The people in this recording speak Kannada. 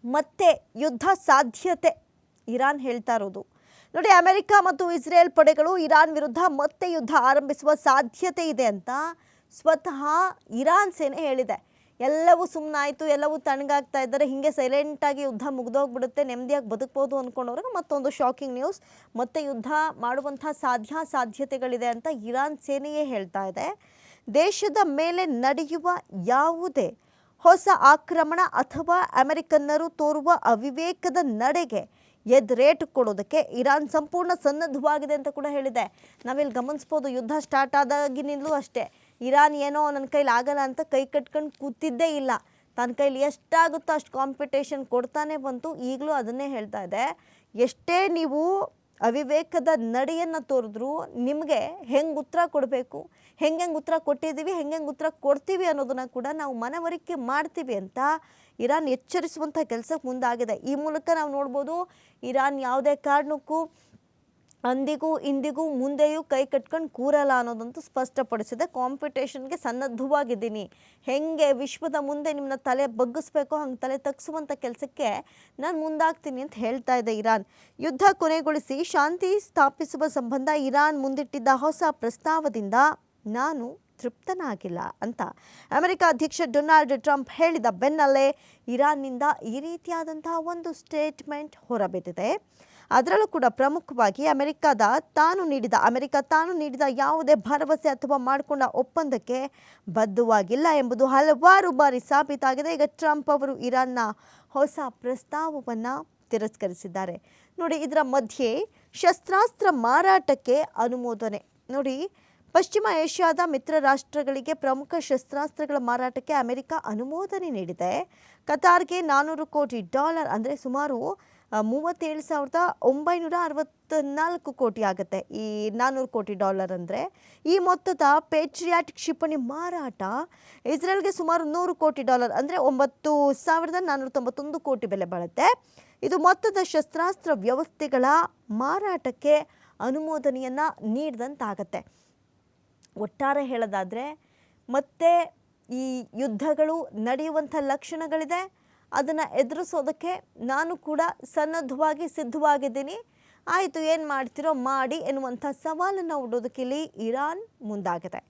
ಮತ್ತೆ ಯುದ್ಧ ಸಾಧ್ಯತೆ ಇರಾನ್ ಹೇಳ್ತಾ ಇರೋದು. ನೋಡಿ, ಅಮೆರಿಕ ಮತ್ತು ಇಸ್ರೇಲ್ ಪಡೆಗಳು ಇರಾನ್ ವಿರುದ್ಧ ಮತ್ತೆ ಯುದ್ಧ ಆರಂಭಿಸುವ ಸಾಧ್ಯತೆ ಇದೆ ಅಂತ ಸ್ವತಃ ಇರಾನ್ ಸೇನೆ ಹೇಳಿದೆ. ಎಲ್ಲವೂ ಸುಮ್ಮನಾಯಿತು, ಎಲ್ಲವೂ ತಣ್ಣಗಾಗ್ತಾ ಇದ್ದಾರೆ, ಹೀಗೆ ಸೈಲೆಂಟಾಗಿ ಯುದ್ಧ ಮುಗಿದೋಗ್ಬಿಡುತ್ತೆ, ನೆಮ್ಮದಿಯಾಗಿ ಬದುಕ್ಬೋದು ಅಂದ್ಕೊಂಡವ್ರಿಗೆ ಮತ್ತೊಂದು ಶಾಕಿಂಗ್ ನ್ಯೂಸ್. ಮತ್ತೆ ಯುದ್ಧ ಮಾಡುವಂಥ ಸಾಧ್ಯತೆಗಳಿದೆ ಅಂತ ಇರಾನ್ ಸೇನೆಯೇ ಹೇಳ್ತಾ ಇದೆ. ದೇಶದ ಮೇಲೆ ನಡೆಯುವ ಯಾವುದೇ ಹೊಸ ಆಕ್ರಮಣ ಅಥವಾ ಅಮೆರಿಕನ್ನರು ತೋರುವ ಅವಿವೇಕದ ನಡೆಗೆ ಎದುರೇಟು ಕೊಡೋದಕ್ಕೆ ಇರಾನ್ ಸಂಪೂರ್ಣ ಸನ್ನದ್ಧವಾಗಿದೆ ಅಂತ ಕೂಡ ಹೇಳಿದೆ. ನಾವಿಲ್ಲಿ ಗಮನಿಸ್ಬೋದು, ಯುದ್ಧ ಸ್ಟಾರ್ಟ್ ಆದಾಗಿನಿಂದಲೂ ಅಷ್ಟೇ ಇರಾನ್ ಏನೋ ನನ್ನ ಕೈಲಿ ಆಗಲ್ಲ ಅಂತ ಕೈ ಕಟ್ಕೊಂಡು ಕೂತಿದ್ದೇ ಇಲ್ಲ. ತನ್ನ ಕೈಲಿ ಎಷ್ಟಾಗುತ್ತೋ ಅಷ್ಟು ಕಾಂಪಿಟೇಷನ್ ಕೊಡ್ತಾನೆ ಬಂತು. ಈಗಲೂ ಅದನ್ನೇ ಹೇಳ್ತಾ ಇದೆ, ಎಷ್ಟೇ ನೀವು ಅವಿವೇಕದ ನಡೆಯನ್ನು ತೋರಿದ್ರು ನಿಮಗೆ ಹೆಂಗೆ ಉತ್ತರ ಕೊಡಬೇಕು, ಹೆಂಗೆ ಉತ್ತರ ಕೊಟ್ಟಿದ್ದೀವಿ, ಹೆಂಗೆ ಉತ್ತರ ಕೊಡ್ತೀವಿ ಅನ್ನೋದನ್ನು ಕೂಡ ನಾವು ಮನವರಿಕೆ ಮಾಡ್ತೀವಿ ಅಂತ ಇರಾನ್ ಎಚ್ಚರಿಸುವಂಥ ಕೆಲಸಕ್ಕೆ ಮುಂದಾಗಿದೆ. ಈ ಮೂಲಕ ನಾವು ನೋಡ್ಬೋದು, ಇರಾನ್ ಯಾವುದೇ ಕಾರಣಕ್ಕೂ ಅಂದಿಗೂ ಇಂದಿಗೂ ಮುಂದೆಯೂ ಕೈ ಕಟ್ಕೊಂಡು ಕೂರಲ್ಲ ಅನ್ನೋದಂತೂ ಸ್ಪಷ್ಟಪಡಿಸಿದೆ. ಕಾಂಪಿಟೇಷನ್ಗೆ ಸನ್ನದ್ಧವಾಗಿದ್ದೀನಿ, ಹೆಂಗೆ ವಿಶ್ವದ ಮುಂದೆ ನಿಮ್ಮನ್ನ ತಲೆ ಬಗ್ಗಿಸ್ಬೇಕೋ ಹಂಗೆ ತಲೆ ತಗ್ಗಿಸುವಂಥ ಕೆಲಸಕ್ಕೆ ನಾನು ಮುಂದಾಗ್ತೀನಿ ಅಂತ ಹೇಳ್ತಾ ಇದೆ ಇರಾನ್. ಯುದ್ಧ ಕೊನೆಗೊಳಿಸಿ ಶಾಂತಿ ಸ್ಥಾಪಿಸುವ ಸಂಬಂಧ ಇರಾನ್ ಮುಂದಿಟ್ಟಿದ್ದ ಹೊಸ ಪ್ರಸ್ತಾವದಿಂದ ನಾನು ತೃಪ್ತನಾಗಿಲ್ಲ ಅಂತ ಅಮೆರಿಕ ಅಧ್ಯಕ್ಷ ಡೊನಾಲ್ಡ್ ಟ್ರಂಪ್ ಹೇಳಿದ ಬೆನ್ನಲ್ಲೇ ಇರಾನ್ನಿಂದ ಈ ರೀತಿಯಾದಂತಹ ಒಂದು ಸ್ಟೇಟ್ಮೆಂಟ್ ಹೊರಬಿದ್ದಿದೆ. ಅದರಲ್ಲೂ ಕೂಡ ಪ್ರಮುಖವಾಗಿ ಅಮೆರಿಕ ತಾನು ನೀಡಿದ ಯಾವುದೇ ಭರವಸೆ ಅಥವಾ ಮಾಡಿಕೊಂಡ ಒಪ್ಪಂದಕ್ಕೆ ಬದ್ಧವಾಗಿಲ್ಲ ಎಂಬುದು ಹಲವಾರು ಬಾರಿ ಸಾಬೀತಾಗಿದೆ. ಈಗ ಟ್ರಂಪ್ ಅವರು ಇರಾನ್ನ ಹೊಸ ಪ್ರಸ್ತಾವವನ್ನು ತಿರಸ್ಕರಿಸಿದ್ದಾರೆ. ನೋಡಿ, ಇದರ ಮಧ್ಯೆ ಶಸ್ತ್ರಾಸ್ತ್ರ ಮಾರಾಟಕ್ಕೆ ಅನುಮೋದನೆ. ನೋಡಿ, ಪಶ್ಚಿಮ ಏಷ್ಯಾದ ಮಿತ್ರ ರಾಷ್ಟ್ರಗಳಿಗೆ ಪ್ರಮುಖ ಶಸ್ತ್ರಾಸ್ತ್ರಗಳ ಮಾರಾಟಕ್ಕೆ ಅಮೆರಿಕ ಅನುಮೋದನೆ ನೀಡಿದೆ. ಕತಾರ್ಗೆ $400 ಕೋಟಿ ಅಂದರೆ ಸುಮಾರು $37,964 ಕೋಟಿ ಆಗುತ್ತೆ. ಈ $400 ಕೋಟಿ ಅಂದರೆ ಈ ಮೊತ್ತದ ಪೇಟ್ರಿಯಾಟ್ ಕ್ಷಿಪಣಿ ಮಾರಾಟ ಇಸ್ರೇಲ್ಗೆ ಸುಮಾರು $100 ಕೋಟಿ ಅಂದರೆ $9,491 ಕೋಟಿ ಬೆಲೆ ಬಾಳುತ್ತೆ. ಇದು ಮೊತ್ತದ ಶಸ್ತ್ರಾಸ್ತ್ರ ವ್ಯವಸ್ಥೆಗಳ ಮಾರಾಟಕ್ಕೆ ಅನುಮೋದನೆಯನ್ನು ನೀಡಿದಂತಾಗತ್ತೆ. ಒಟ್ಟಾರೆ ಹೇಳೋದಾದರೆ ಮತ್ತೆ ಈ ಯುದ್ಧಗಳು ನಡೆಯುವಂಥ ಲಕ್ಷಣಗಳಿದೆ. ಅದನ್ನು ಎದುರಿಸೋದಕ್ಕೆ ನಾನು ಕೂಡ ಸಿದ್ಧವಾಗಿದ್ದೀನಿ. ಆಯಿತು, ಏನು ಮಾಡ್ತಿರೋ ಮಾಡಿ ಎನ್ನುವಂಥ ಸವಾಲನ್ನು ಒಡ್ಡೋದಕ್ಕೆ ಇಲ್ಲಿ ಇರಾನ್ ಮುಂದಾಗಿದೆ.